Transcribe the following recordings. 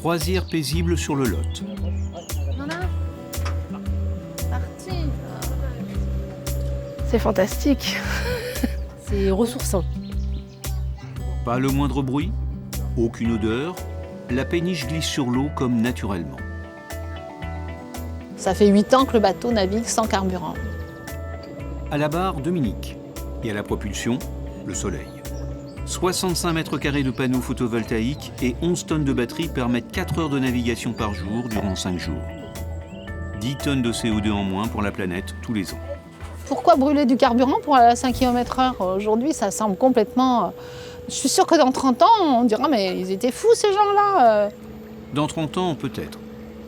Croisière paisible sur le Lot. Voilà. Parti. C'est fantastique. C'est ressourçant. Pas le moindre bruit, aucune odeur, la péniche glisse sur l'eau comme naturellement. Ça fait 8 ans que le bateau navigue sans carburant. À la barre, Dominique. Et à la propulsion, le soleil. 65 mètres carrés de panneaux photovoltaïques et 11 tonnes de batterie permettent 4 heures de navigation par jour durant 5 jours. 10 tonnes de CO2 en moins pour la planète tous les ans. Pourquoi brûler du carburant pour aller à 5 km/h? Aujourd'hui, ça semble complètement... Je suis sûre que dans 30 ans, on dira mais ils étaient fous ces gens-là. Dans 30 ans, peut-être.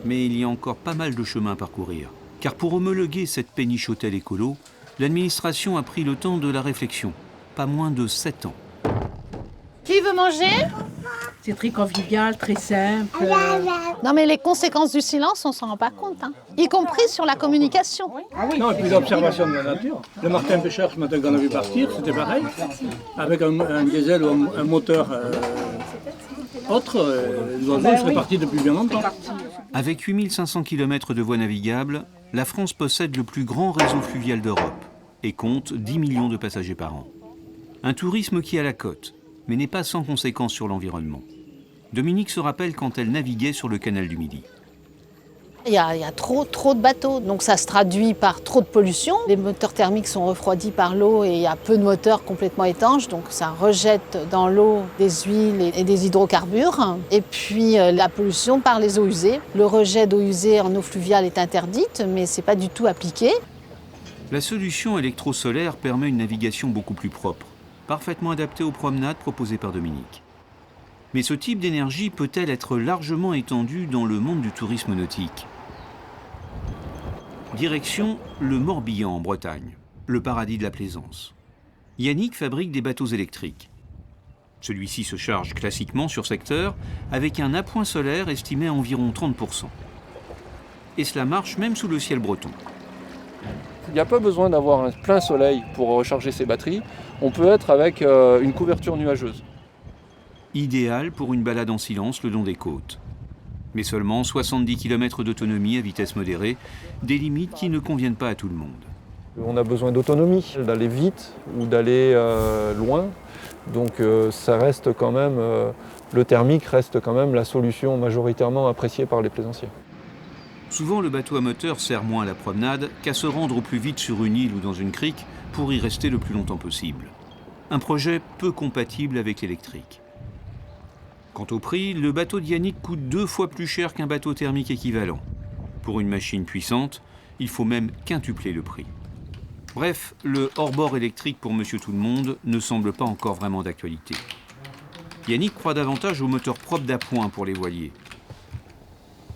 Mais il y a encore pas mal de chemin à parcourir. Car pour homologuer cette péniche hôtel écolo, l'administration a pris le temps de la réflexion. Pas moins de 7 ans. Qui veut manger? C'est très convivial, très simple. Non mais les conséquences du silence, on s'en rend pas compte. Hein. Y compris sur la communication. Non, et puis l'observation de la nature. Le martin pêcheur, ce matin qu'on a vu partir, c'était pareil. Avec un diesel ou un moteur autre, l'oiseau serait parti depuis bien longtemps. Avec 8500 km de voies navigables, la France possède le plus grand réseau fluvial d'Europe et compte 10 millions de passagers par an. Un tourisme qui a la cote, mais n'est pas sans conséquences sur l'environnement. Dominique se rappelle quand elle naviguait sur le canal du Midi. Il y a trop de bateaux, donc ça se traduit par trop de pollution. Les moteurs thermiques sont refroidis par l'eau et il y a peu de moteurs complètement étanches, donc ça rejette dans l'eau des huiles et des hydrocarbures. Et puis la pollution par les eaux usées. Le rejet d'eau usée en eau fluviale est interdite, mais c'est pas du tout appliqué. La solution électro-solaire permet une navigation beaucoup plus propre, parfaitement adaptée aux promenades proposées par Dominique. Mais ce type d'énergie peut-elle être largement étendue dans le monde du tourisme nautique? Direction le Morbihan en Bretagne, le paradis de la plaisance. Yannick fabrique des bateaux électriques. Celui-ci se charge classiquement sur secteur avec un appoint solaire estimé à environ 30%. Et cela marche même sous le ciel breton. Il n'y a pas besoin d'avoir un plein soleil pour recharger ses batteries. On peut être avec une couverture nuageuse. Idéal pour une balade en silence le long des côtes. Mais seulement 70 km d'autonomie à vitesse modérée, des limites qui ne conviennent pas à tout le monde. On a besoin d'autonomie, d'aller vite ou d'aller loin. Donc ça reste quand même, le thermique reste quand même la solution majoritairement appréciée par les plaisanciers. Souvent, le bateau à moteur sert moins à la promenade qu'à se rendre au plus vite sur une île ou dans une crique pour y rester le plus longtemps possible. Un projet peu compatible avec l'électrique. Quant au prix, le bateau d'Yannick coûte 2 fois plus cher qu'un bateau thermique équivalent. Pour une machine puissante, il faut même quintupler le prix. Bref, le hors-bord électrique pour Monsieur Tout-le-Monde ne semble pas encore vraiment d'actualité. Yannick croit davantage au moteur propre d'appoint pour les voiliers.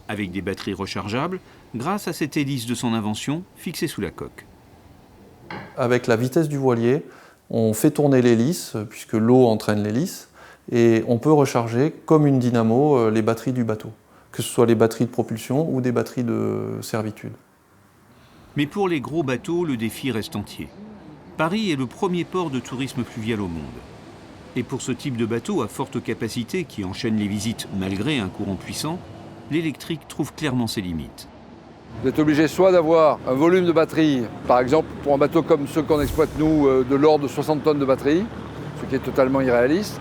Avec des batteries rechargeables, grâce à cette hélice de son invention fixée sous la coque. Avec la vitesse du voilier, on fait tourner l'hélice, puisque l'eau entraîne l'hélice, et on peut recharger comme une dynamo les batteries du bateau, que ce soit les batteries de propulsion ou des batteries de servitude. Mais pour les gros bateaux, le défi reste entier. Paris est le premier port de tourisme fluvial au monde. Et pour ce type de bateau à forte capacité qui enchaîne les visites malgré un courant puissant, l'électrique trouve clairement ses limites. Vous êtes obligé soit d'avoir un volume de batterie, par exemple pour un bateau comme ceux qu'on exploite nous, de l'ordre de 60 tonnes de batterie, ce qui est totalement irréaliste,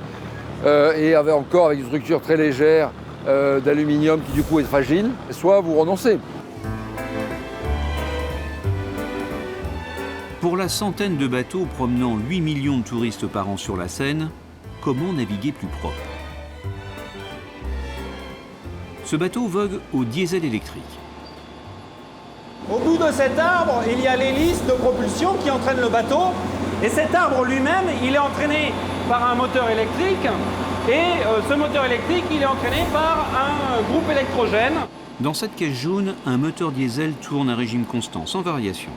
et avec une structure très légère d'aluminium qui du coup est fragile, soit vous renoncez. Pour la centaine de bateaux promenant 8 millions de touristes par an sur la Seine, comment naviguer plus propre? Ce bateau vogue au diesel électrique. Au bout de cet arbre, il y a l'hélice de propulsion qui entraîne le bateau. Et cet arbre lui-même, il est entraîné par un moteur électrique. Et ce moteur électrique, il est entraîné par un groupe électrogène. Dans cette caisse jaune, un moteur diesel tourne à régime constant, sans variation.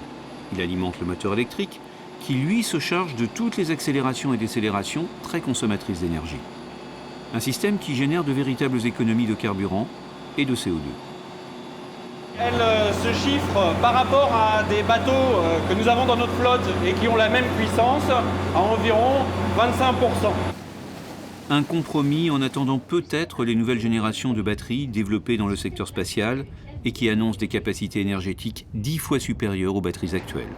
Il alimente le moteur électrique, qui lui se charge de toutes les accélérations et décélérations très consommatrices d'énergie. Un système qui génère de véritables économies de carburant et de CO2. Elle se chiffre par rapport à des bateaux que nous avons dans notre flotte et qui ont la même puissance à environ 25%. Un compromis en attendant peut-être les nouvelles générations de batteries développées dans le secteur spatial et qui annoncent des capacités énergétiques 10 fois supérieures aux batteries actuelles.